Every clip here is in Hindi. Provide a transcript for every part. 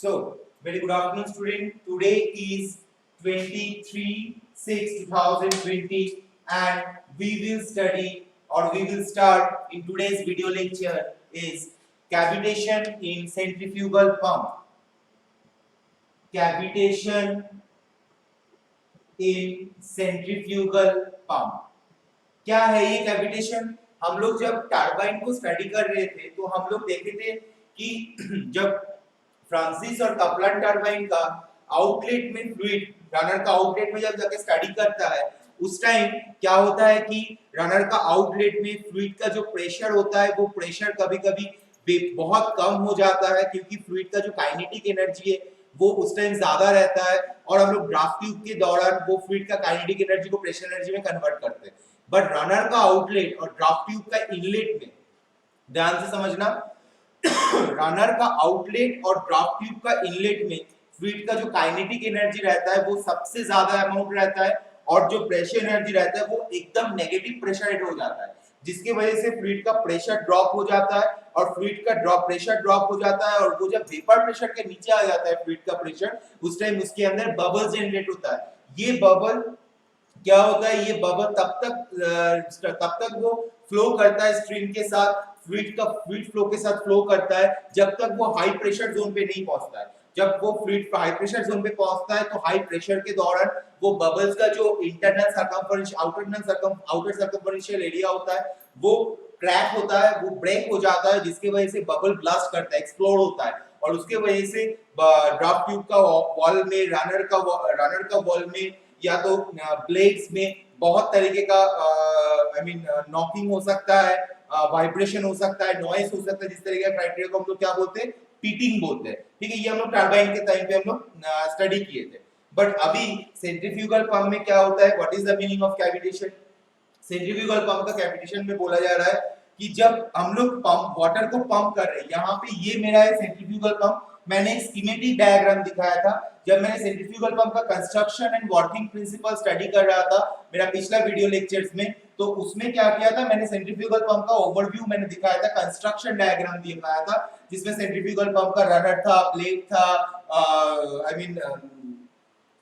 So, very good afternoon, student. Today is 23/6/2020, and we will study or we will start in today's video lecture is cavitation in centrifugal pump. Cavitation in centrifugal pump. क्या है ये कैविटेशन? हम लोग जब टरबाइन को स्टडी कर रहे थे तो हम लोग देखे थे कि जब फ्रांसिस और कपलन टरबाइन का आउटलेट में फ्लूइड रनर का आउटलेट में जब जाके स्टडी करता है उस टाइम क्या होता है कि रनर का आउटलेट में फ्लूइड का जो प्रेशर होता है वो प्रेशर कभी-कभी बहुत कम हो जाता है क्योंकि फ्लूइड का जो काइनेटिक एनर्जी है वो उस टाइम ज्यादा रहता है और हम लोग ड्राफ्ट ट्यूब के दौरान वो फ्लूइड का काइनेटिक एनर्जी को प्रेशर एनर्जी में कन्वर्ट करते हैं। बट रनर का आउटलेट और ड्राफ्ट ट्यूब का इनलेट में ध्यान से समझना रनर का आउटलेट और ड्राफ्ट ट्यूब का इनलेट में फ्लूइड का जो काइनेटिक एनर्जी रहता है वो सबसे ज्यादा अमाउंट रहता है और जो प्रेशर एनर्जी रहता है वो एकदम नेगेटिव प्रेशर रेट हो जाता है जिसकी वजह से फ्लूइड का प्रेशर ड्रॉप हो जाता है और फ्लूइड का प्रेशर ड्रॉप हो जाता है और वो जब वेपर प्रेशर के नीचे आ जाता है फ्लूइड का प्रेशर उस टाइम उसके अंदर बबल जनरेट होता है। ये बबल क्या होता है? ये बबल तब तक वो फ्लो करता है स्ट्रीम के साथ फ्लूइड फ्लो के साथ फ्लो करता है जब तक वो हाई प्रेशर जोन पे नहीं पहुंचता है। जब वो फ्लूइड हाई प्रेशर जोन पे पहुंचता है तो हाई प्रेशर के दौरान वो बबल्स का जो इंटरनल सर्कमफरेंशियल आउटर सर्कमफरेंशियल एरिया होता है वो क्रैक होता है, वो ब्रेक हो जाता है जिसकी वजह से बबल ब्लास्ट करता है, एक्सप्लोड होता है और उसके वजह से ड्राफ्ट ट्यूब का वॉल में रनर का वॉल में या तो ब्लेड्स में बहुत तरीके का नॉकिंग हो सकता है, वाइब्रेशन हो सकता है, नॉइस हो सकता है। जिस तरीके का क्राइटेरिया को हम लोग क्या बोलते हैं? पीटिंग बोलते हैं। ठीक है, ये हम लोग टरबाइन के टाइम पे हम लोग स्टडी किए थे। बट अभी सेंट्रीफ्यूगल पंप में क्या होता है? What is the meaning of cavitation? Centrifugal pump का कैविटेशन में बोला जा रहा है कि जब हम लोग पंप वाटर को पंप कर रहे हैं, यहाँ पे ये मेरा है सेंट्रीफ्यूगल पंप। मैंने एक स्कीमेटिक डायग्राम दिखाया था जब मैंने सेंट्रीफ्यूगल पंप का construction and working principle study कर रहा था मेरा पिछला वीडियो लेक्चर्स में। तो उसमें क्या किया था? मैंने सेंट्रीफ्यूगल पंप का ओवरव्यू मैंने दिखाया था, कंस्ट्रक्शन डायग्राम दिखाया था जिसमें सेंट्रीफ्यूगल पंप का रनर था, प्लेट था,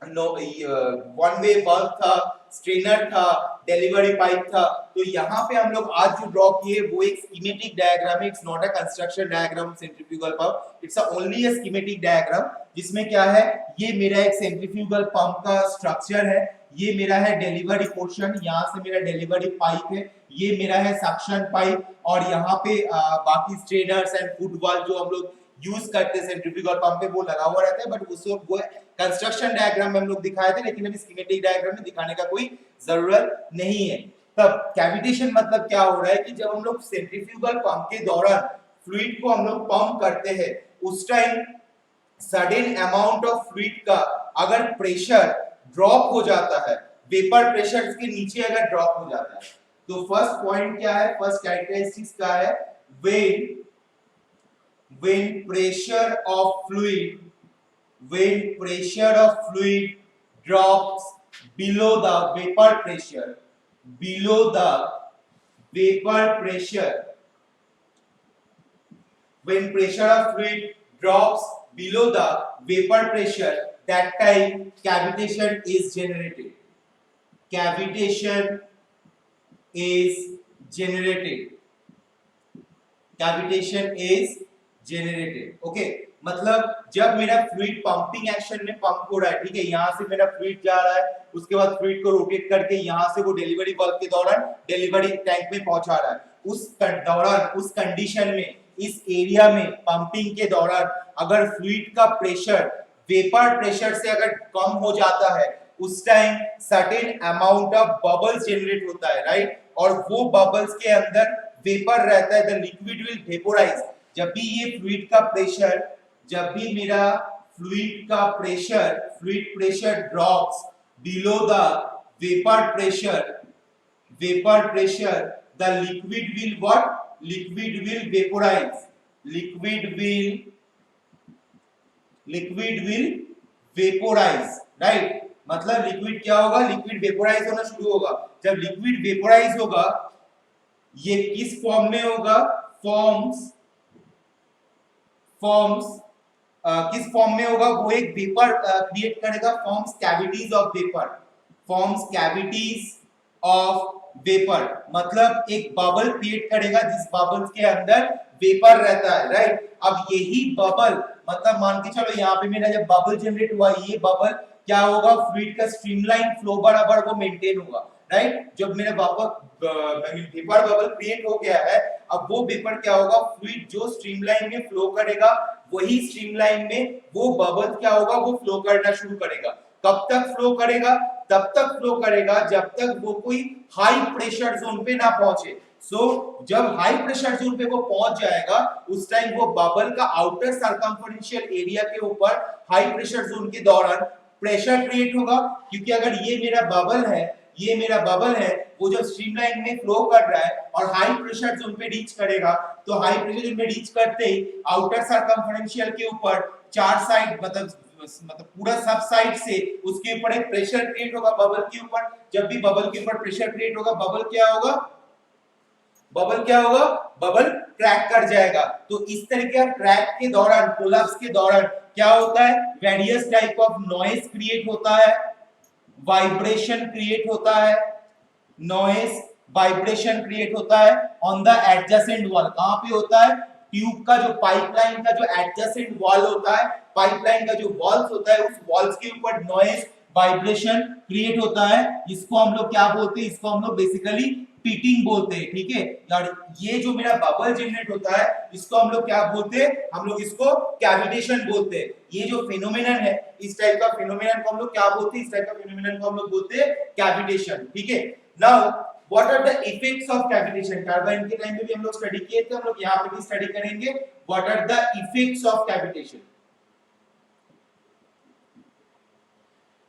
वन वे बल्ब था, स्ट्रेनर था, डिलीवरी पाइप था। तो यहाँ पे हम लोग आज जो ड्रॉ किए वो एक स्कीमेटिक डायग्राम है। It's not a construction diagram centrifugal pump, it's only a schematic diagram जिसमें क्या है, ये मेरा एक सेंट्रीफ्यूगल पंप का स्ट्रक्चर है, ये मेरा है डिलीवरी पोर्शन, यहाँ से मेरा डिलीवरी पाइप है, ये मेरा है सक्शन पाइप और यहाँ पे बाकी स्ट्रेनर्स एंड फुट वाल्व जो हम लोग यूज करते हैं सेंट्रीफ्यूगल पंप पे वो लगा हुआ रहता है। बट उसको वो कंस्ट्रक्शन डायग्राम में हम लोग दिखाए थे लेकिन अभी स्कीमेटिक डायग्राम में दिखाने का कोई जरूरत नहीं है। तब कैविटेशन मतलब क्या हो रहा है कि जब हम लोग सेंट्रीफ्यूगल पंप के दौरान फ्लूइड को हम लोग पंप करते हैं उस time sudden amount of fluid का अगर प्रेशर ड्रॉप हो जाता है, वेपर प्रेशर के नीचे अगर ड्रॉप हो जाता है तो फर्स्ट पॉइंट क्या है, फर्स्ट कैरेक्टरिस्टिक्स क्या है? when pressure of fluid drops below the vapor pressure when pressure of fluid drops below the vapor pressure, that time cavitation is generated. Cavitation is generated. Okay, मतलब जब मेरा फ्लूइड पंपिंग एक्शन में पंप हो रहा है, ठीक है, यहाँ से मेरा फ्लूइड जा रहा है, उसके बाद फ्लूइड को रोटेट करके यहाँ से वो डिलीवरी वाल्व के दौरान डिलीवरी टैंक में पहुंचा रहा है। उस दौरान, उस कंडीशन में, इस एरिया में पंपिंग के दौरान अगर फ्लूइड का प्रेशर वेपर प्रेशर से अगर कम हो जाता है उस time certain amount of bubbles generate होता है, राइट? और वो बबल्स के अंदर वेपर रहता है, द लिक्विड विल वेपोराइज। जब भी ये फ्लूइड का प्रेशर, जब भी मेरा fluid pressure drops below the vapour pressure, the liquid will what? Liquid will vaporise, liquid will vaporise, right? मतलब लिक्विड क्या होगा? लिक्विड वेपोराइज होना शुरू होगा। जब लिक्विड वेपोराइज होगा ये किस फॉर्म में होगा? फॉर्म्स किस फॉर्म में होगा, वो एक वेपर क्रिएट करेगा, forms cavities of vapour, forms cavities of vapour, मतलब एक बबल क्रिएट करेगा जिस बबल के अंदर वेपर रहता है, राइट। अब यही बबल, मतलब मान के चलो यहाँ पे मेरा जब बबल जनरेट हुआ, ये बबल क्या होगा, फ्लूइड का स्ट्रीमलाइन फ्लो बराबर वो मेंटेन होगा, राइट। जब मेरा वेपर बबल क्रिएट हो गया है, अब वो वेपर क्या होगा, फ्लूइड जो स्ट्रीमलाइन में फ्लो करेगा, वही स्ट्रीमलाइन में वो बबल क्या होगा, वो फ्लो करना शुरू करेगा। कब तक फ्लो करेगा, तब तक फ्लो करेगा जब तक वो कोई हाई प्रेशर जोन पे ना पहुंचे। जब हाई प्रेशर जोन पे वो पहुंच जाएगा, उस टाइम वो बबल का आउटर सर्कमफेरेंशियल एरिया के ऊपर हाई प्रेशर जोन के दौरान प्रेशर क्रिएट होगा, क्योंकि अगर ये मेरा बबल है, ये मेरा बबल है, वो जब स्ट्रीमलाइन में फ्लो कर रहा है और हाई प्रेशर जोन पे रीच करेगा, तो हाई प्रेशर जोन पे रीच करते ही आउटर सर्कमफेरेंशियल के ऊपर चार साइड, मतलब पूरा सब साइड से उसके ऊपर एक प्रेशर क्रिएट होगा बबल के ऊपर। जब भी बबल के ऊपर प्रेशर क्रिएट होगा, बबल क्या होगा, बबल क्या होगा, बबल क्रैक कर जाएगा। तो इस तरीके का क्रैक के दौरान, कोलैप्स के दौरान क्या होता है, various type of noise create होता है, वाइब्रेशन क्रिएट होता है, नॉइज वाइब्रेशन क्रिएट होता है ऑन द एडजेसेंट वॉल। कहां पे होता है, ट्यूब का जो पाइपलाइन का जो एडजेसेंट वॉल होता है, पाइपलाइन का जो वॉल्स होता है, उस वॉल्स के ऊपर नॉइज वाइब्रेशन क्रिएट होता है। इसको हम लोग क्या बोलते हैं, इसको हम लोग बेसिकली पीटिंग बोलते हैं, ठीक है। और ये जो मेरा बबल जनरेट होता है, इसको हम लोग क्या बोलते हैं, हम लोग इसको कैविटेशन बोलते हैं। ये जो फिनोमेनन है, इस टाइप का फिनोमेनन को हम लोग क्या बोलते हैं, इस टाइप का फिनोमेनन को हम लोग बोलते हैं कैविटेशन, ठीक है। Now what are the effects of cavitation, turbine के टाइम पे भी हम लोग स्टडी किए थे, हम लोग यहाँ पे भी स्टडी करेंगे। What are the effects of cavitation,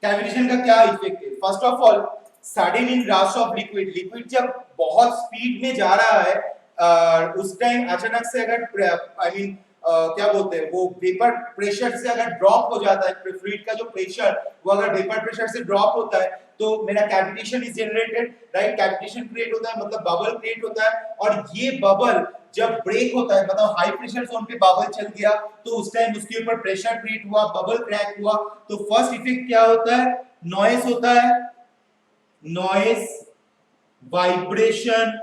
cavitation का क्या इफेक्ट है। First of all, sudden in rush of liquid, liquid जब बहुत स्पीड में जा रहा है, उस टाइम अचानक से अगर आई मीन क्या बोलते हैं, वो वेपर प्रेशर से अगर ड्रॉप हो जाता है, फ्लूइड का जो प्रेशर वो अगर वेपर प्रेशर से ड्रॉप होता है, तो मेरा cavitation is generated, right. Cavitation create होता है, मतलब बबल क्रिएट होता है। और ये बबल जब ब्रेक होता है, मतलब हाई प्रेशर जोन पे बबल चल गया, तो उस टाइम उसके ऊपर प्रेशर क्रिएट हुआ, बबल क्रैक हुआ, तो फर्स्ट इफेक्ट क्या होता है, नॉइज होता है, noise vibration,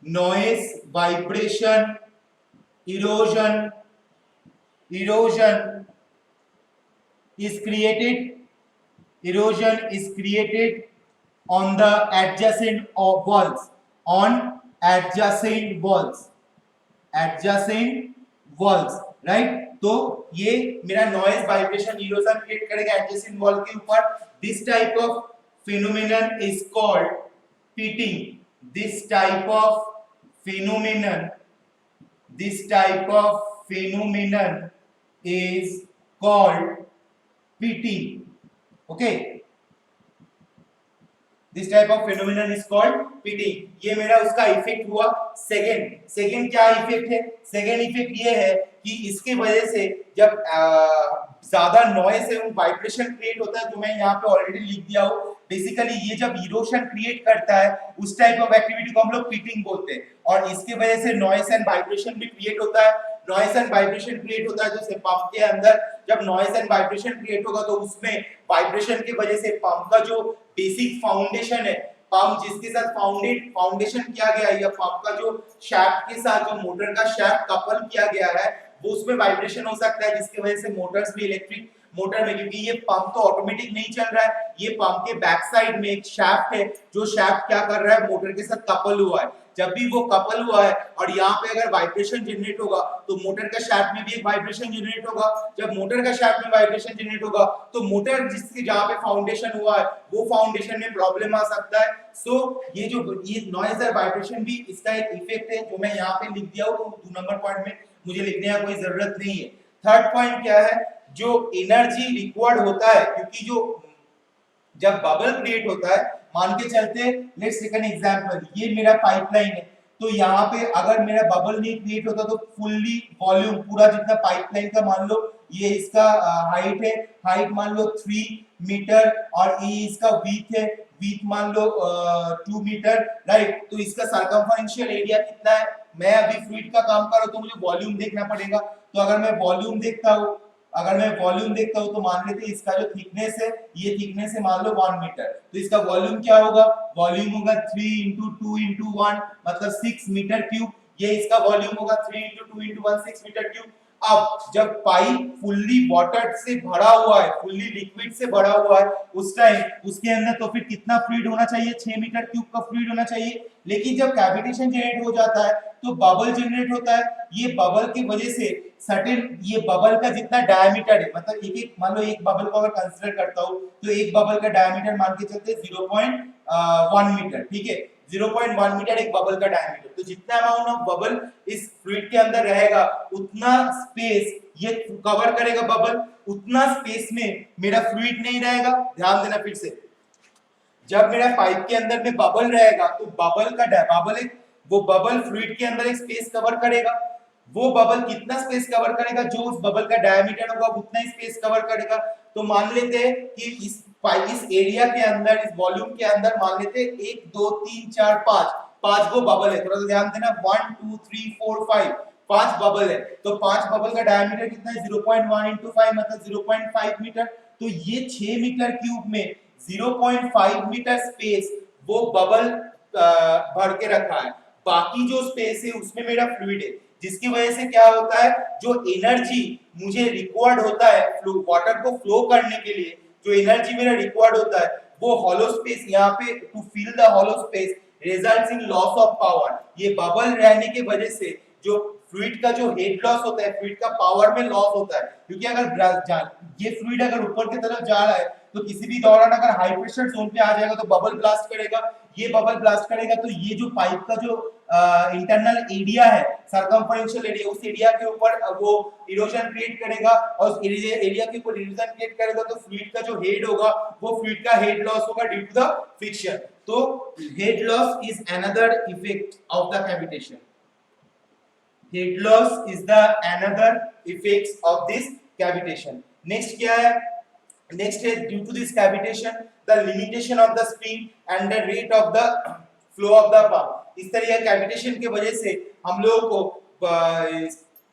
noise vibration, erosion, erosion is created, erosion is created on the adjacent of walls, on adjacent walls, adjacent walls, right। तो ये मेरा नॉइज वाइब्रेशन इरोजन क्रिएट करेगा एडजेसेंट वॉल के ऊपर। This type of phenomenon is called pitting, this type of phenomenon, this type of phenomenon is called pitting, okay, this type of phenomenon is called pitting। ये मेरा उसका इफेक्ट हुआ। सेकंड क्या इफेक्ट है, सेकंड इफेक्ट ये है कि इसके वजह से जब ज्यादा नॉइज है, वाइब्रेशन क्रिएट होता है, जो मैं यहाँ पे ऑलरेडी लिख दिया हूँ। बेसिकली ये जब इरोशन क्रिएट करता है, उस टाइप ऑफ एक्टिविटी को हम लोग पिटिंग बोलते हैं। और इसके वजह से नॉइज एंड वाइब्रेशन भी क्रिएट होता है। नॉइज एंड वाइब्रेशन क्रिएट होता है, जैसे पंप के अंदर जब नॉइज एंड वाइब्रेशन क्रिएट होगा, तो उसमें वाइब्रेशन की वजह से पंप का जो बेसिक फाउंडेशन है, पंप जिसके साथ फाउंडेशन किया गया है, या पंप का जो शाफ्ट के साथ जो मोटर का शाफ्ट कपल किया गया है, वो उसमें वाइब्रेशन हो सकता है, जिसकी वजह से मोटर्स भी इलेक्ट्रिक मोटर में, क्योंकि ये पंप तो ऑटोमेटिक नहीं चल रहा है, ये पंप के बैक साइड में एक शाफ्ट है, जो शाफ्ट क्या कर रहा है, मोटर के साथ कपल हुआ है। जब भी वो कपल हुआ है और यहाँ पे अगर वाइब्रेशन जनरेट होगा, तो मोटर का शाफ्ट में भी एक वाइब्रेशन जनरेट होगा। जब मोटर का शाफ्ट में वाइब्रेशन जनरेट होगा, तो मोटर जिसके जहाँ पे फाउंडेशन हुआ है, वो फाउंडेशन में प्रॉब्लम आ सकता है। ये जो ये नॉइज और वाइब्रेशन भी इसका एक इफेक्ट है, जो मैं यहाँ पे लिख दिया हूँ, तो 2 नंबर पॉइंट में मुझे लिखने का कोई जरूरत नहीं है। थर्ड पॉइंट क्या है, जो एनर्जी रिक्वायर्ड होता है, क्योंकि जो जब बबल क्रिएट होता है, मान के चलते लेट्स टेक एन एग्जांपल, ये मेरा पाइपलाइन है, तो यहाँ पे अगर मेरा बबल नहीं क्रिएट होता, तो फुल्ली वॉल्यूम पूरा जितना पाइपलाइन का, मान लो ये इसका हाइट है, हाइट मान लो 3 मीटर, और ये इसका विड्थ है, विड्थ मान लो 2 मीटर, राइट। तो इसका सर्कमफरेंशियल एरिया कितना है, मैं अभी फ्लूइड का काम कर रहा हूं, तो मुझे वॉल्यूम देखना पड़ेगा। तो अगर मैं वॉल्यूम देखता हूं, तो मान लेते हैं इसका जो थिकनेस है, ये थिकनेस है मान लो 1 मीटर, तो इसका वॉल्यूम क्या होगा, वॉल्यूम होगा 3 into 2 into 1 मतलब 6 मीटर क्यूब, ये इसका वॉल्यूम होगा 3 into 2 into 1 6 मीटर क्यूब। अब जब पाइप फुल्ली वाटर से भरा हुआ है, फुल्ली लिक्विड से भरा हुआ है, उस टाइम उसके अंदर तो फिर कितना फ्लूइड होना चाहिए, 6 मीटर क्यूब का फ्लूइड होना चाहिए। लेकिन जब कैविटेशन जनरेट हो जाता है तो बबल जनरेट होता है, ये बबल की वजह से सर्टेन, ये बबल का जितना डायमीटर है, मतलब एक एक मान लो एक बबल को अगर कंसीडर करता हूं तो एक बबल का डायमीटर मान के चलते 0.1 मीटर, ठीक है, 0.1 मीटर एक बबल का डायमीटर। तो जितना अमाउंट ऑफ बबल इस फ्लूइड के अंदर रहेगा उतना स्पेस ये कवर करेगा बबल, उतना स्पेस में मेरा फ्लूइड नहीं रहेगा। ध्यान देना फिर से, जब मेरा पाइप के अंदर में बबल रहेगा तो बबल का बबल एक वो बबल फ्लूइड के अंदर एक स्पेस कवर करेगा, वो बबल कितना स्पेस कवर करेगा, जो उस बबल का डायमीटर होगा उतना ही स्पेस कवर करेगा। तो मान लेते हैं कि इस एरिया के अंदर, इस वॉल्यूम के अंदर मान लेते हैं 1 2 3 4 5 5 गो बबल है, थोड़ा सा ध्यान देना, 1 2 3 4 5 5 बबल है, तो 5 बबल का डायमीटर कितना है, 0.1 into 5 मतलब 0.5 मीटर। तो ये 6 मीटर क्यूब में 0.5 मीटर स्पेस वो बबल भर के रखा है, बाकी जो स्पेस है उसमें मेरा फ्लूइड है, जिसकी वजह से क्या होता है, जो एनर्जी मुझे रिक्वायर्ड होता है वाटर को फ्लो करने के लिए, जो एनर्जी मेरा रिक्वायर्ड होता है वो हॉलो स्पेस, यहाँ पे to fill the hollow space results in loss of power. ये बबल रहने की वजह से जो फ्लूइड का जो हेड लॉस होता है, फ्लूइड का पावर में लॉस होता है, क्योंकि अगर ये फ्लूइड अगर ऊपर की तरफ जा रहा है तो किसी भी दौरान अगर हाई प्रेशर जोन पे आ जाएगा तो बबल ब्लास्ट करेगा, ये बबल ब्लास्ट करेगा तो ये जो पाइप का जो इंटरनल एरिया है, सरकमफरेंशियल एरिया, उस एरिया के ऊपर वो इरोजन क्रिएट करेगा, और उस एरिया के ऊपर इरोजन क्रिएट करेगा तो फ्लूइड का जो हेड होगा वो फ्लूइड का हेड लॉस होगा ड्यू टू द फ्रिक्शन। तो head loss is another effect of the cavitation, head loss is the another effects of this cavitation। next क्या है, next है due to this cavitation the limitation of the speed and the rate of the flow of the pump। इस तरह cavitation के वजह से हम लोगों को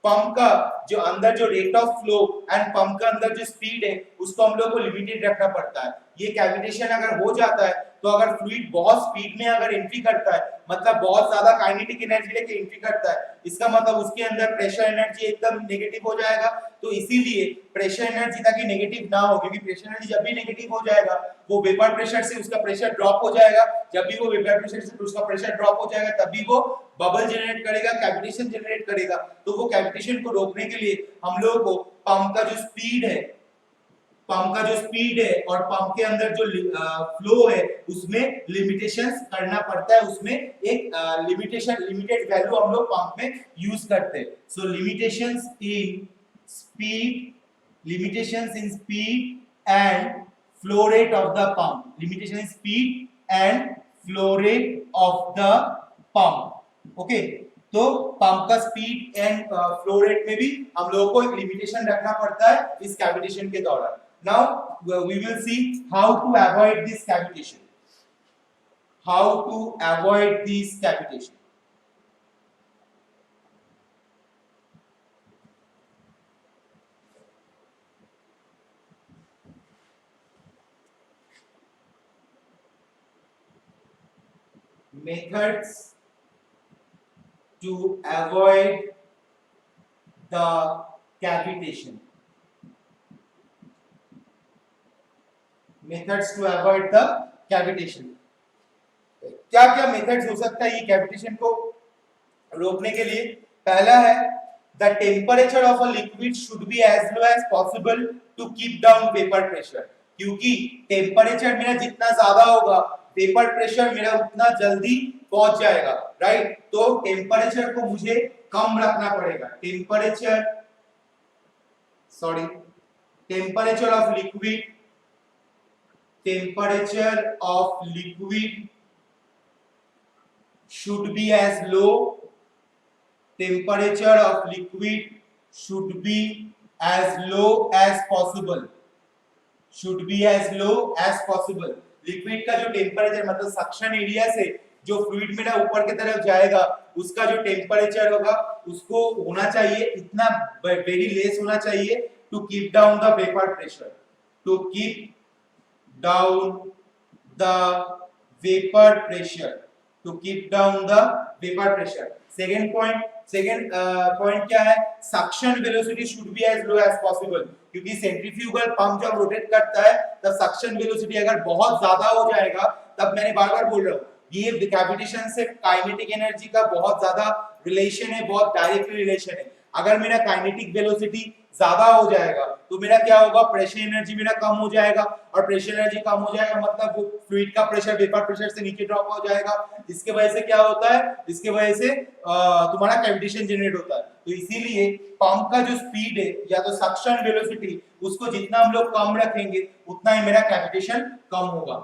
पंप का जो अंदर जो rate of flow and pump का अंदर जो स्पीड है उसको हम लोग को लिमिटेड रखना पड़ता है। ये कैविटेशन अगर हो जाता है तो अगर फ्लूइड बहुत स्पीड में अगर एंट्री करता है, मतलब बहुत ज्यादा काइनेटिक एनर्जी लेके एंट्री करता है, इसका मतलब उसके अंदर प्रेशर एनर्जी एकदम नेगेटिव हो जाएगा। तो इसीलिए प्रेशर एनर्जी ताकि नेगेटिव ना हो, क्योंकि प्रेशर एनर्जी जब भी नेगेटिव हो जाएगा वो वेपर प्रेशर से उसका प्रेशर ड्रॉप हो जाएगा, जब भी वो वेपर प्रेशर से उसका प्रेशर ड्रॉप हो जाएगा तभी वो बबल जनरेट करेगा, कैविटेशन जनरेट करेगा। तो वो कैविटेशन को रोकने के लिए हम लोगों को पंप का जो स्पीड है, और पंप के अंदर जो फ्लो है उसमें लिमिटेशंस करना पड़ता है, उसमें एक लिमिटेड वैल्यू हम लोग पंप में यूज करते हैं। So limitations in speed and flow rate of the pump, limitation in speed and flow rate of the pump. Okay, तो पंप का स्पीड एंड फ्लो रेट में भी हम लोगों को एक लिमिटेशन रखना पड़ता है इस कैविटेशन के दौरान। Now we will see how to avoid this cavitation. How to avoid this cavitation. Methods to avoid the cavitation. Methods to avoid the cavitation. क्या क्या मेथड्स हो सकता है ये कैविटेशन को रोकने के लिए? पहला है the temperature of a liquid should be as low as possible to keep down vapour pressure, क्योंकि टेम्परेचर मेरा जितना ज्यादा होगा वेपर प्रेशर मेरा उतना जल्दी पहुंच जाएगा, राइट। तो टेम्परेचर को मुझे कम रखना पड़ेगा। Temperature of liquid should be as low, temperature of liquid should be as low as possible, liquid का जो टेम्परेचर मतलब सक्शन एरिया से जो फ्लूइड मेरा ऊपर की तरफ जाएगा उसका जो टेम्परेचर होगा उसको होना चाहिए इतना वेरी लेस होना चाहिए to keep down the vapour pressure, to keep down the vapour pressure, to keep down the vapour pressure. Second point क्या है, suction velocity should be as low as possible, क्योंकि सेंट्रीफ्यूगल पंप जब रोटेट करता है तब सक्शन वेलोसिटी अगर बहुत ज्यादा हो जाएगा, तब मैंने बार बार बोल रहा हूं ये कैविटेशन से काइनेटिक एनर्जी का बहुत ज्यादा रिलेशन है, बहुत डायरेक्टली रिलेशन है। अगर मेरा काइनेटिक वेलोसिटी ज्यादा हो जाएगा तो मेरा क्या होगा, प्रेशर एनर्जी मेरा कम हो जाएगा, और प्रेशर एनर्जी कम हो जाएगा मतलब वो फ्लूइड का प्रेशर वेपर प्रेशर से नीचे ड्रॉप हो जाएगा। इसके वजह से क्या होता है, इसके वजह से तुम्हारा कैविटेशन जनरेट होता है। तो इसीलिए पंप का जो स्पीड है या तो सक्शन वेलोसिटी, उसको जितना हम लोग कम रखेंगे उतना ही मेरा कैविटेशन कम होगा।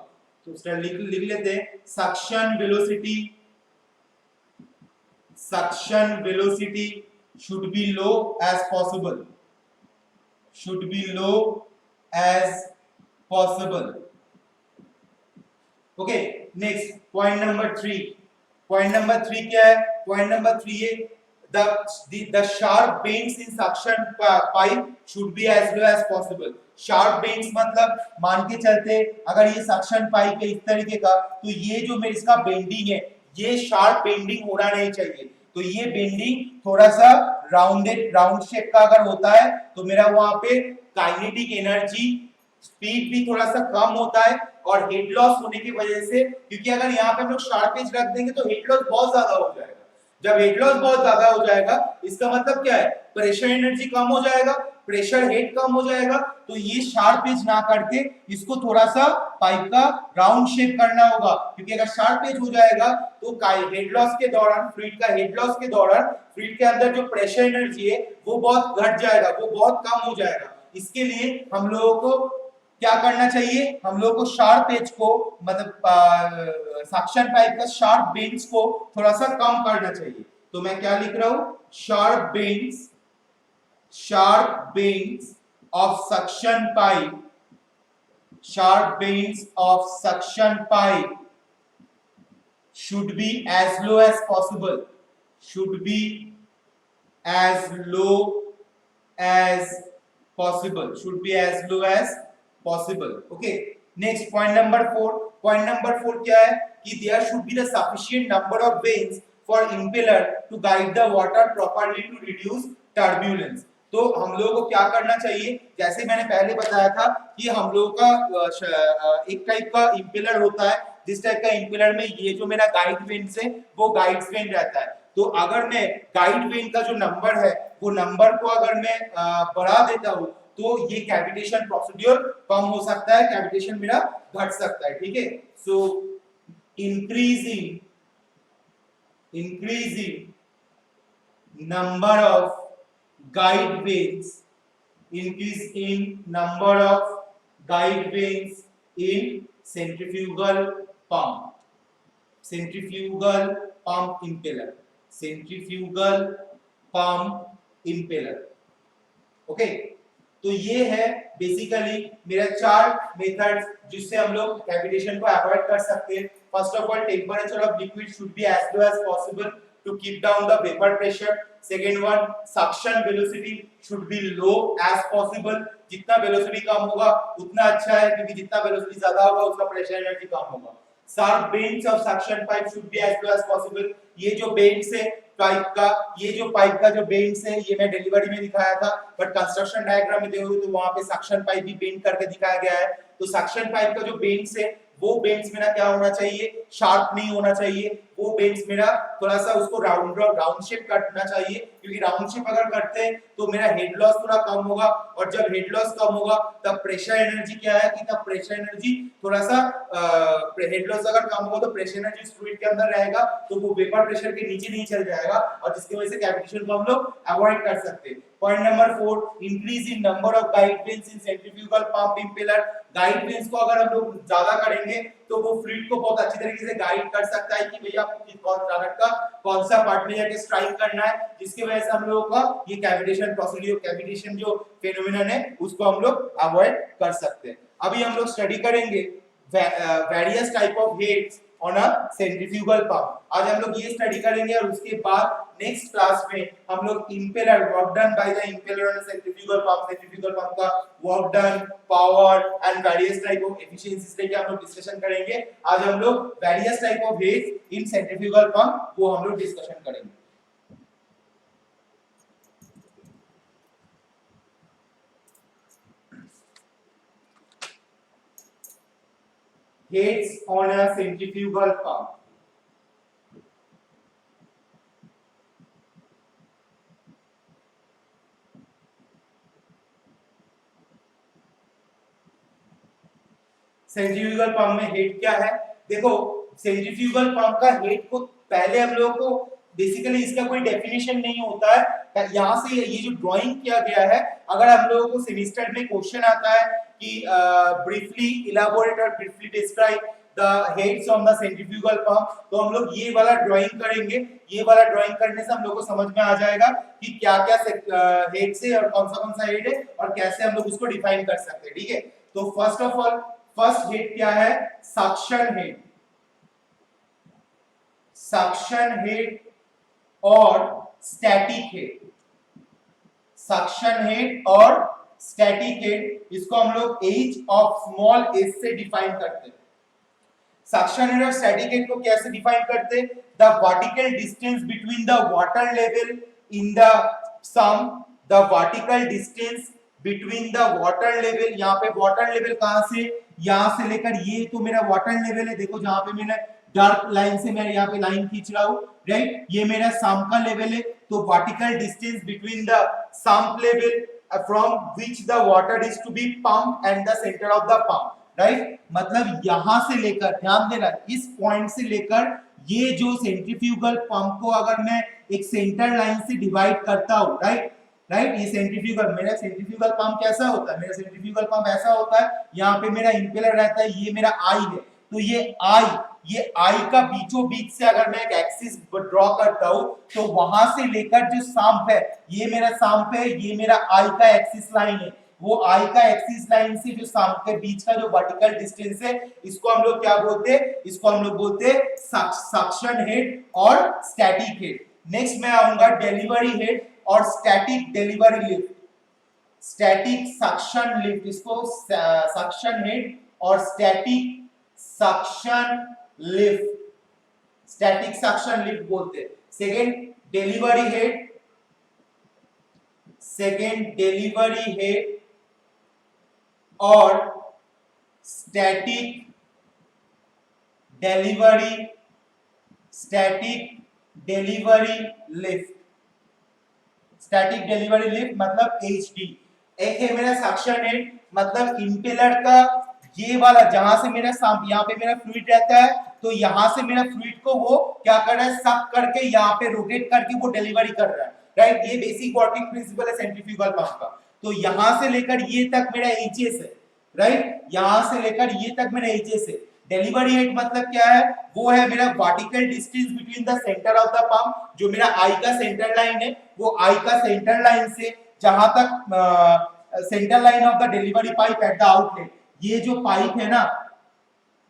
तो लिख लेते हैं, suction velocity should be low as possible, should be low as possible. Okay, next point number 3 क्या है, point number 3 है the sharp bends in suction pipe should be as low as possible. sharp bends मतलब मान के चलते अगर ये सक्शन पाइप है इस तरीके का, तो ये जो मेरे इसका बेंडिंग है ये शार्प बेंडिंग होना नहीं चाहिए। तो ये बेंडिंग थोड़ा सा राउंड शेप का अगर होता है तो मेरा वहां पे काइनेटिक एनर्जी स्पीड भी थोड़ा सा कम होता है, और हेड लॉस होने की वजह से, क्योंकि अगर यहाँ पे हम लोग शार्प एज रख देंगे तो हेड लॉस बहुत ज्यादा हो जाएगा। जब हेड लॉस बहुत ज्यादा हो जाएगा इसका मतलब क्या है, प्रेशर एनर्जी कम हो जाएगा, प्रेशर हेड कम हो जाएगा। तो ये शार्प एज ना करके इसको थोड़ा सा पाइप का राउंड शेप करना होगा, क्योंकि अगर शार्प एज हो जाएगा तो हेड लॉस के दौरान, फ्लूइड का हेड लॉस के दौरान फ्लूइड के अंदर जो प्रेशर एनर्जी है वो बहुत घट जाएगा, वो बहुत कम हो जाएगा। इसके लिए हम लोगों को क्या करना चाहिए, हम लोग को शार्प एज को मतलब सक्शन पाइप का शार्प बेंड्स को थोड़ा सा कम करना चाहिए। तो मैं क्या लिख रहा हूं, sharp bends of suction pipe, sharp bends of suction pipe should be as low as possible, should be as low as possible, should be as low as possible. Okay, next point number 4 क्या है कि there should be the sufficient number of vanes for impeller to guide the water properly to reduce turbulence. तो हम लोगों को क्या करना चाहिए, जैसे मैंने पहले बताया था कि हम लोगों का एक टाइप का इंपेलर होता है, जिस टाइप का इंपेलर में ये जो मेरा गाइड वेन्स है वो गाइड वेन रहता है। तो अगर मैं गाइड वेन का जो नंबर है वो नंबर को अगर मैं बढ़ा देता हूं तो ये कैविटेशन प्रोसीड्यूर कम हो सकता है, कैविटेशन मेरा घट सकता है। ठीक है, सो increasing number of guide vanes, increase in number of guide vanes in centrifugal pump impeller. Okay, तो ये है बेसिकली मेरा 4 मेथड्स जिससे हम लोग कैविटेशन को अवॉइड कर सकते हैं। First of all, temperature of liquid should be as low as possible to keep down the vapour pressure. Second one, suction velocity should be low as possible, जितना वेलोसिटी कम होगा उतना अच्छा है, क्योंकि जितना वेलोसिटी ज्यादा होगा उसका प्रेशर एनर्जी कम होगा। Sharp bends of suction pipe should be as low as possible, ये जो बेंड्स है पाइप का, ये जो पाइप का जो बेंड्स है ये मैं डिलीवरी में दिखाया था, बट कंस्ट्रक्शन डायग्राम में देखोगे तो वहां पे सक्शन पाइप भी बेंड करके दिखाया गया है। तो सक्शन पाइप का जो बेंड्स है वो बेंड्स मेरा क्या होना चाहिए, शार्प नहीं होना चाहिए, वो बेंड्स मेरा थोड़ा सा उसको राउंड शेप करना चाहिए, क्योंकि राउंड शेप अगर करते हैं तो मेरा हेड लॉस थोड़ा कम होगा, और जब हेड लॉस कम होगा तब प्रेशर एनर्जी क्या है कि तब प्रेशर एनर्जी थोड़ा सा हेड लॉस अगर कम होगा तो प्रेशर एनर्जी फ्लूइड के अंदर रहेगा तो वो वेपर प्रेशर के नीचे नहीं चल जाएगा, और जिसकी वजह से कैविटेशन को हम लोग अवॉइड कर सकते हैं। Point number 4, increase in number of guide veins in centrifugal pump impeller. Guide veins को अगर हम लोग ज्यादा करेंगे तो वो फ्लूइड को बहुत अच्छी तरीके से गाइड कर सकता है कि भैया आपको कौन सा पार्ट में जाके स्ट्राइक करना है, जिसकी वजह से हम लोगों का ये कैविटेशन प्रोसीड्यूर, कैविटेशन जो फेनोमेनन है उसको हम लोग अवॉइड कर सकते हैं। अभी हम लोग स्टडी करेंगे various type of heads on a centrifugal pump. आज हम लोग ये स्टडी करेंगे और उसके बाद नेक्स्ट क्लास में हम लोग impeller work done by the impeller on centrifugal pump का work done, power and various type of efficiencies लेके हम लोग डिस्कशन करेंगे। आज हम लोग various type of heads in centrifugal pump वो हम लोग डिस्कशन करेंगे। Heads on a centrifugal pump. Centrifugal pump में हेड क्या है? देखो सेंट्रीफ्यूगल पंप का हेड को पहले हम लोगों को बेसिकली इसका कोई डेफिनेशन नहीं होता है। यहाँ से ये जो ड्राइंग किया गया है, अगर हम लोगों को सेमेस्टर में क्वेश्चन आता है कि ब्रीफली इलैबोरेट और briefly describe the heads on the centrifugal pump, तो हम लोग ये वाला ड्राइंग करेंगे। ये वाला ड्राइंग करने से हम लोग को समझ में आ जाएगा कि क्या-क्या हेड से और कौन सा हेड है और कैसे हम लोग उसको डिफाइन कर सकते हैं। ठीक है, तो first of all first head क्या है? Suction head. सक्शन हेड और स्टैटिक हेड। सक्शन हेड और स्टैटिक हेड, इसको हम लोग h ऑफ स्मॉल s से डिफाइन करते हैं। सक्शन हेड और स्टैटिक हेड को कैसे डिफाइन करते हैं? The vertical distance between the water level in the sump, the vertical distance between the water level. यहाँ पे वाटर लेवल कहां से? यहाँ से लेकर ये तो मेरा वाटर लेवल है। देखो जहां पे मैंने डार्क लाइन से मैं यहाँ पे लाइन खींच रहा हूँ, राइट? ये मेरा सम का लेवल है। तो vertical distance between the sump level from which the water is to be pump and the centre of the pump, right? मतलब यहां से लेकर, ध्यान देना, इस पॉइंट से लेकर ये जो सेंट्रीफ्यूगल पंप को अगर मैं एक सेंटर लाइन से डिवाइड करता हूं, राइट? ये सेंट्रीफ्यूगल, मेरा सेंट्रीफ्यूगल पंप कैसा होता है? मेरा सेंट्रीफ्यूगल पंप ऐसा होता है, यहाँ पे मेरा इंपेलर रहता है, ये मेरा आई है। तो ये आई का बीचों बीच से अगर मैं एक एक्सिस ड्रॉ करता हूं, तो वहां से लेकर जो सांप है, ये मेरा सांप है, ये मेरा आई का एक्सिस लाइन है। वो आई का एक्सिस लाइन से जो सांप के बीच का जो वर्टिकल डिस्टेंस है, इसको हम लोग क्या बोलते हैं? इसको हम लोग बोलते हैं सक्शन हेड और स्टैटिक हेड। नेक्स्ट मैं आऊंगा डिलीवरी हेड और static delivery lift. Static suction lift, इसको सक्शन हेड और static suction lift, static suction lift बोलते हैं। Second delivery head, second delivery head और static delivery lift. Static delivery lift मतलब HD। एक है मेरा सक्शन हेड, मतलब इंपेलर का ये वाला, जहां से मेरा यहाँ पे मेरा फ्लूइड रहता है, तो यहां से मेरा फ्लूइड को वो क्या कर रहा है? सक करके यहाँ पे रोटेट करके वो डिलीवरी कर रहा है, राइट? ये बेसिक वर्किंग प्रिंसिपल है सेंट्रीफ्यूगल पंप का। तो यहां से लेकर ये तक मेरा HS है, राइट? यहां से लेकर ये तक मेरा HS है। डिलीवरी हेड मतलब क्या है? वो है मेरा vertical distance between the centre of the pump, जो मेरा आई का सेंटर लाइन है, वो आई का सेंटर लाइन से जहां तक centre line of the delivery pipe at the outlet, ये जो पाइप है ना,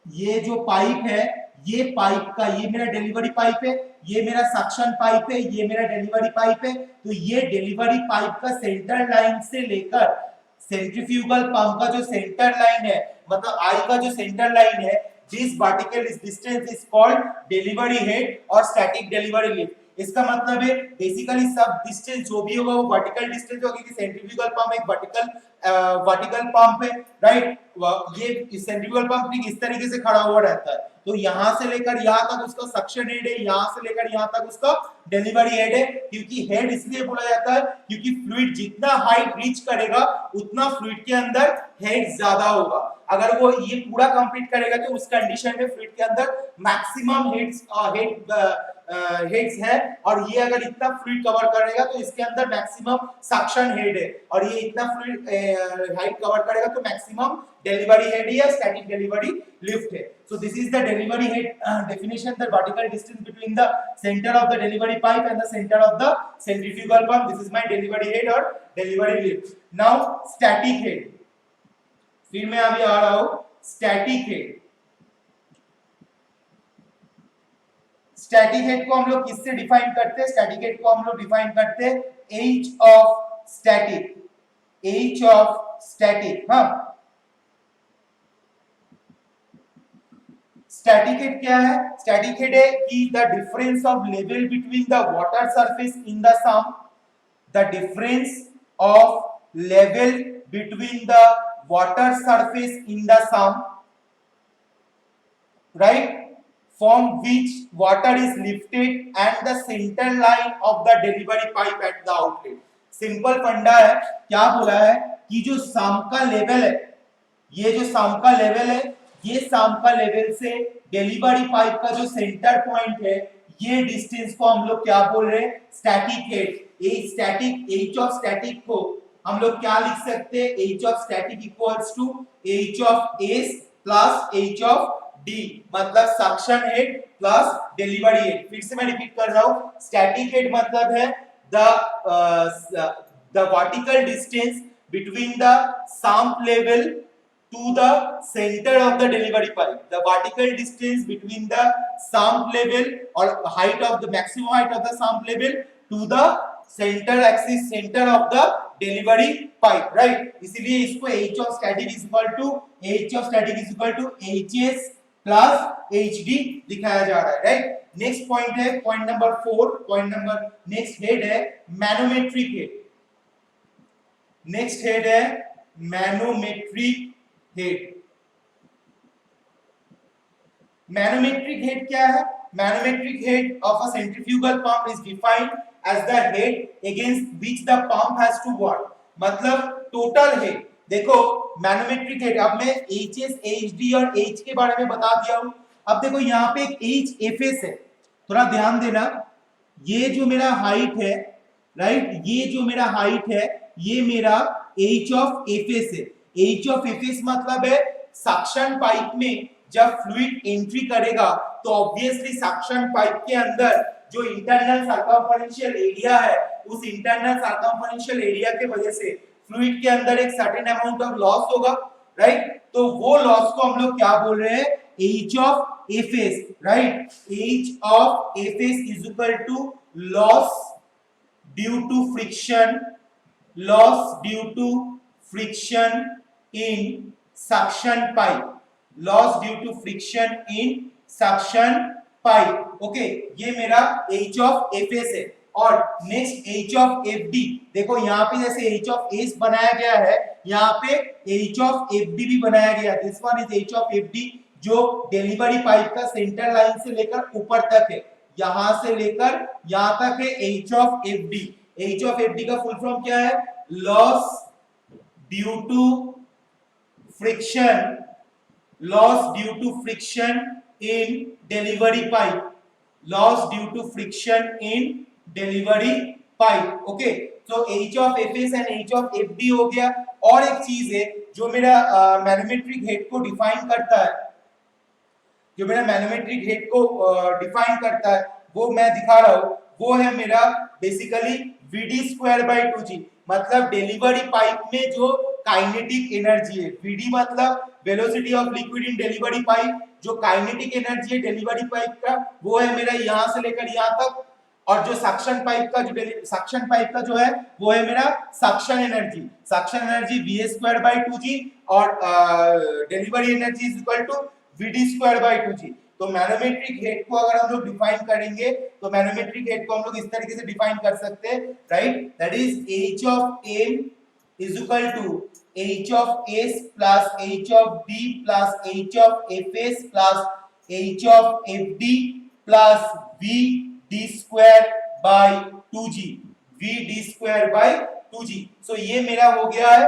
ये जो पाइप है, ये पाइप का, ये मेरा डिलीवरी पाइप है, ये मेरा सक्शन पाइप है, ये मेरा डिलीवरी पाइप है। तो ये डिलीवरी पाइप का सेंटर लाइन से लेकर सेंट्रीफ्यूगल पंप का जो सेंटर लाइन है, मतलब आई का जो सेंटर लाइन है, this vertical distance is called delivery head और स्टैटिक डिलीवरी लिफ्ट। इसका मतलब है बेसिकली सब डिस्टेंस जो भी होगा वो वर्टिकल डिस्टेंस होगा, क्योंकि सेंट्रीफ्यूगल पंप एक वर्टिकल पंप है, राइट? ये सेंट्रीफ्यूगल पंप ठीक इस तरीके से खड़ा हुआ रहता है। तो यहां से लेकर यहां तक उसका सक्शन हेड है, यहां से लेकर यहां तक उसका डिलीवरी हेड है। क्योंकि हेड इसलिए बोला जाता है क्योंकि फ्लूइड जितना हाइट रीच करेगा उतना फ्लूइड के अंदर हेड ज्यादा होगा। अगर वो ये पूरा कंप्लीट करेगा तो उस कंडीशन में फ्लूइड के अंदर मैक्सिमम हेड्स है, और ये अगर इतना फ्लूइड कवर करेगा तो इसके अंदर मैक्सिमम सक्शन हेड है, और ये इतना फ्लूइड हाइट कवर करेगा तो मैक्सिमम डिलीवरी हेड या स्टैटिक डिलीवरी लिफ्ट है। So this is the delivery head definition, the vertical distance between the center of the delivery pipe and the center of the centrifugal pump. This is my delivery head or delivery lift. Now static head, फिर मैं अभी आ रहा हूं static head। स्टैटिक हेड को हम लोग किससे डिफाइन करते हैं? स्टैटिक हेड को हम लोग डिफाइन करते हैं h of static, h of static. हाँ, स्टैटिक हेड क्या है? स्टैटिक हेड है कि the difference of level between the water surface in the sump, the difference of level between the water surface in the sump, right, from which water is lifted and the center line of the delivery pipe at the outlet। Simple फंडा है, क्या बोला है कि जो साम का लेवल है, ये जो साम का लेवल है, ये साम का लेवल से डिलीवरी पाइप का जो सेंटर पॉइंट है, ये डिस्टेंस को हम लोग क्या बोल रहे हैं? Static head. ये स्टैटिक एच ऑफ स्टैटिक को हम लोग क्या लिख सकते हैं? H of static equals to H of S plus H of D, मतलब suction head plus delivery head. फिर से मैं रिपीट कर रहा हूं, स्टैटिक हेड मतलब है the vertical distance between the sump level to the center of the delivery pipe, the vertical distance between the sump level or height of the maximum height of the sump level to the center axis, center of the delivery pipe, right? इसीलिए इसको h of static is equal to hs plus hd दिखाया जा रहा है, राइट? नेक्स्ट पॉइंट है point number 4, point number next head है मैनोमेट्रिक हेड। नेक्स्ट हेड है मैनोमेट्रिक हेड। मैनोमेट्रिक हेड क्या है? Manometric head of a centrifugal pump is defined as the head against which the pump has to work, मतलब टोटल हेड। देखो मैनोमेट्रिक हेड, अब मैं एचएस एचडी और एच के बारे में बता दिया हूं। अब देखो यहाँ पे एक एच एफएस है, थोड़ा ध्यान देना। ये जो मेरा हाइट है, राइट, ये जो मेरा हाइट है, ये मेरा एच ऑफ एफएस है। एच ऑफ एफएस मतलब है सक्शन पाइप में जब फ्लूइड एंट्री करेगा तो ऑब्वियसली सक्शन पाइप के अंदर जो इंटरनल सर्कमफरेंशियल एरिया है, उस इंटरनल सर्कमफरेंशियल एरिया के वजह से फ्लूइड के अंदर एक सर्टेन अमाउंट ऑफ लॉस होगा, राइट? तो वो लॉस को हम लोग क्या बोल रहे हैं? H of Fs, right? H of Fs is equal to loss due to friction, loss due to friction in suction pipe, loss due to friction in suction pipe। Okay, ये मेरा H of Fs है। और नेक्स्ट H of Fd, देखो यहाँ पे जैसे H of S बनाया गया है, यहाँ पे H of Fd भी बनाया गया। This one is H of Fd, जो डिलीवरी पाइप का सेंटर लाइन से लेकर ऊपर तक है, यहां से लेकर यहां तक है H of Fd। H of Fd का फुल फॉर्म क्या है? Loss due to friction, loss due to friction in delivery pipe, loss due to friction in delivery pipe. Okay, तो H of Fs and H of Fd हो गया। और एक चीज है जो मेरा मैनोमेट्रिक हेड को डिफाइन करता है, जो मेरा मैनोमेट्रिक हेड को डिफाइन करता है, वो मैं दिखा रहा हूं। वो है मेरा बेसिकली Vd²/2g, मतलब डिलीवरी पाइप में जो काइनेटिक एनर्जी है। Vd मतलब velocity of liquid in delivery pipe, जो काइनेटिक एनर्जी है डिलीवरी पाइप का, वो है मेरा यहां से लेकर यहां तक। और जो सक्शन पाइप का जो है वो है मेरा suction energy. Suction energy Va²/2g और delivery energy is equal to Vd²/2g। तो मैनोमेट्रिक हेड को अगर हम लोग डिफाइन करेंगे तो मैनोमेट्रिक हेड को हम लोग इस तरीके से डिफाइन कर सकते हैं, right? That is H of M is equal to H of S plus H of D plus H of Fs plus H of Fd plus Vd²/2g, Vd²/2g। सो ये मेरा हो गया है,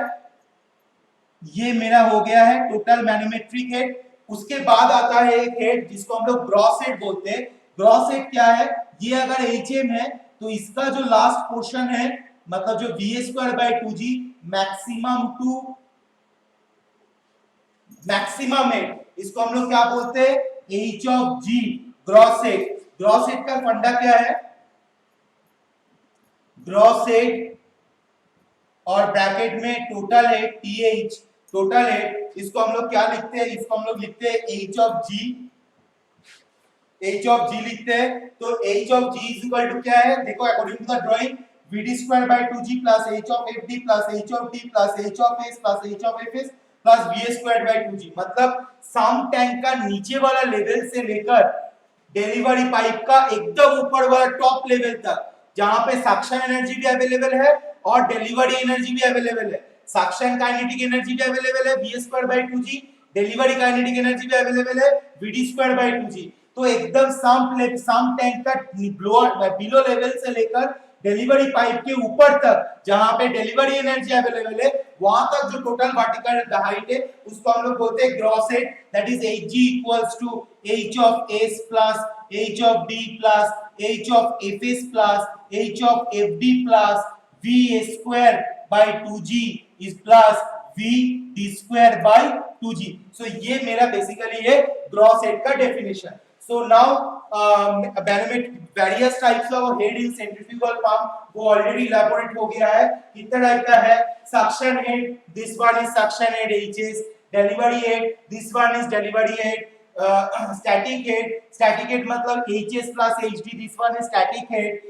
ये मेरा हो गया है टोटल मैनोमेट्रिक हेड। उसके बाद आता है एक हेड जिसको हम लोग ग्रॉस हेड बोलते हैं। ग्रॉस हेड क्या है? ये अगर HM है तो इसका जो लास्ट पोर्शन है, मतलब जो Va²/2g maximum to maximum head, इसको हम लोग क्या बोलते हैं? H of G, gross head. Gross head का फंडा क्या है? ग्रॉस हेड और ब्रैकेट में total head TH, total head, इसको हम लोग क्या लिखते हैं? इसको हम लोग लिखते हैं H of G, h of g लिखते हैं तो h of g is equal to क्या है देखो according to the drawing vd square by 2g plus h of fd plus h of d plus h of s plus h of fs plus va squared by 2g मतलब सम टैंक का नीचे वाला लेवल से लेकर डिलीवरी पाइप का एकदम ऊपर वाला टॉप लेवल तक जहां पे सक्शन एनर्जी भी अवेलेबल है और डिलीवरी एनर्जी भी अवेलेबल है सक्शन काइनेटिक एनर्जी भी अवेलेबल है v square by 2g delivery kinetic energy भी अवेलेबल है vd square by 2g तो एकदम सम टैंक का बिलो लेवल से लेकर डिलीवरी पाइप के ऊपर तक जहां पे डिलीवरी एनर्जी अवेलेबल है वहां तक जो टोटल वर्टिकल हाइट है उसको हम लोग बोलते हैं gross head that is hg equals to h of s plus h of d plus h of fs plus h of fd plus v square by 2g is plus v d square by 2g so ये मेरा बेसिकली है ग्रॉस हेड का definition so now various types of head in centrifugal pump वो already elaborate हो गया है कितना टाइप का है suction head this one is suction head hs delivery head this one is delivery head static head मतलब hs plus hd this one is static head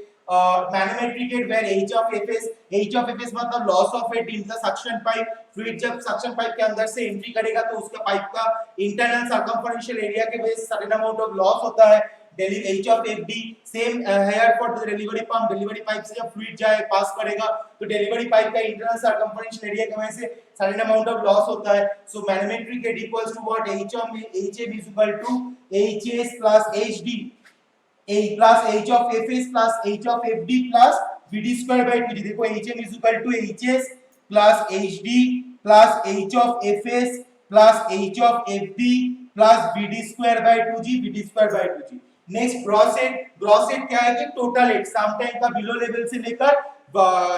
manometric head where h of fs मतलब loss of head in the suction pipe fluid जब suction pipe के अंदर से एंट्री करेगा तो उसका पाइप का इंटरनल सर्कमफरेंशियल एरिया के वजह से सर्टेन अमाउंट ऑफ लॉस होता है h of fd same here for the delivery pipe से जब फ्लूइड जाए पास करेगा तो डिलीवरी पाइप का इंटरनल सर्कमफरेंशियल एरिया की वजह से सर्टेन अमाउंट ऑफ लॉस होता है so manometric head equals to what h of hf is equal to hs plus hd a plus h of fs plus h of fd plus vd square by 2g देखो hm is equal to hs plus hd plus h of fs plus h of fd plus vd square by 2g vd square by 2g next gross head क्या है कि टोटल हेड सम टैंक का बिलो लेवल से लेकर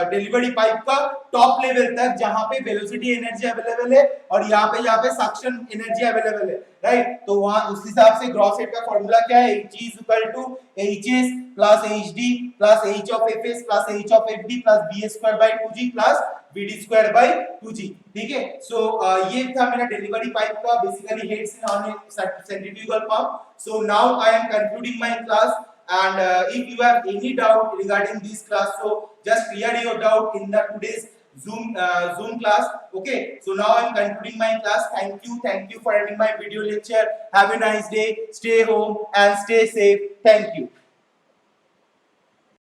डिलीवरी पाइप का टॉप लेवल तक जहां पे वेलोसिटी एनर्जी अवेलेबल है और यहाँ पे सक्शन एनर्जी अवेलेबल है राइट तो वहां उस हिसाब से ग्रॉस हेड का फार्मूला क्या है h is equal to hs plus hd plus h of fs plus h of fd plus v square by 2g plus vd square by 2g ठीक है सो ये था मेरा डिलीवरी पाइप का basically heads on centrifugal pump so now I am concluding my class and if you have any doubt regarding this class so just clear your doubt in the today's zoom class okay so now I am concluding my class thank you for attending my video lecture have a nice day stay home and stay safe thank you